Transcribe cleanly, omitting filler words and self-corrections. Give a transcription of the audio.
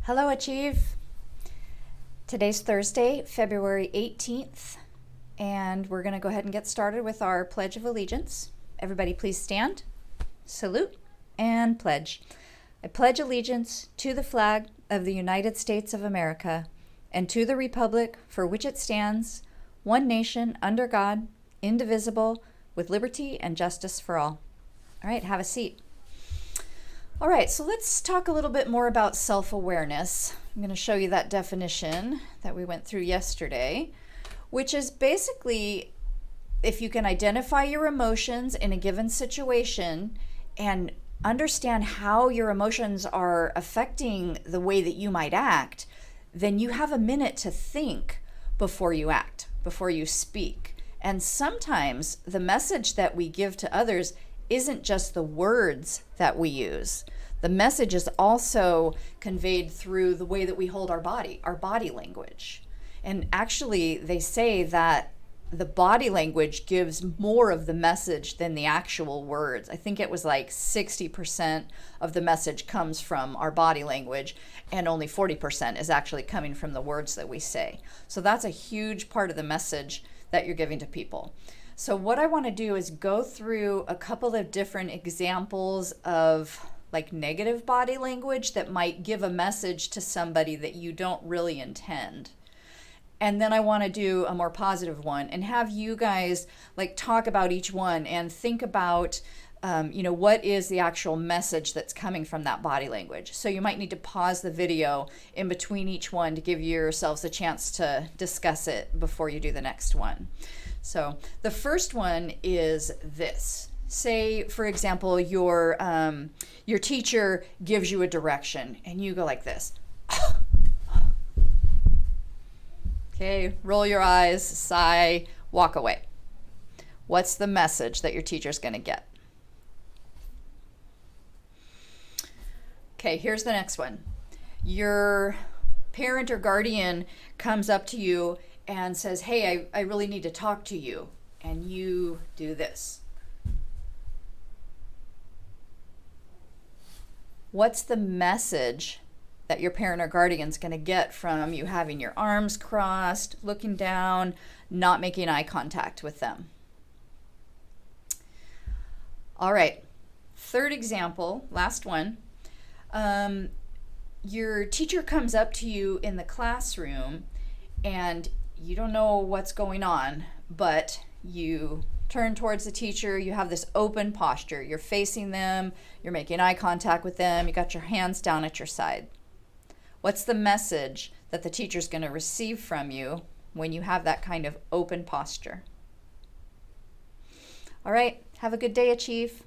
Hello, Achieve. Today's Thursday, February 18th, and we're going to go ahead and get started with our Pledge of Allegiance. Everybody please stand, salute, and pledge. I pledge allegiance to the flag of the United States of America and to the republic for which it stands, one nation, under God, indivisible, with liberty and justice for all. All right, have a seat. All right, so let's talk a little bit more about self-awareness. I'm going to show you that definition that we went through yesterday, which is basically if you can identify your emotions in a given situation and understand how your emotions are affecting the way that you might act, then you have a minute to think before you act, before you speak. And sometimes the message that we give to others isn't just the words that we use. The message is also conveyed through the way that we hold our body language. And actually, they say that the body language gives more of the message than the actual words. I think it was like 60% of the message comes from our body language, and only 40% is actually coming from the words that we say. So that's a huge part of the message that you're giving to people. So what I want to do is go through a couple of different examples of like negative body language that might give a message to somebody that you don't really intend. And then I want to do a more positive one and have you guys like talk about each one and think about what is the actual message that's coming from that body language. So you might need to pause the video in between each one to give yourselves a chance to discuss it before you do the next one. So the first one is this. Say, for example, your teacher gives you a direction and you go like this. Okay, roll your eyes, sigh, walk away. What's the message that your teacher's going to get? Okay, here's the next one. Your parent or guardian comes up to you and says, hey, I really need to talk to you. And you do this. What's the message that your parent or guardian's going to get from you having your arms crossed, looking down, not making eye contact with them? All right, third example, last one. Your teacher comes up to you in the classroom and you don't know what's going on, but you turn towards the teacher, you have this open posture, you're facing them, you're making eye contact with them, you got your hands down at your side. What's the message that the teacher's going to receive from you when you have that kind of open posture? All right, have a good day, Achieve.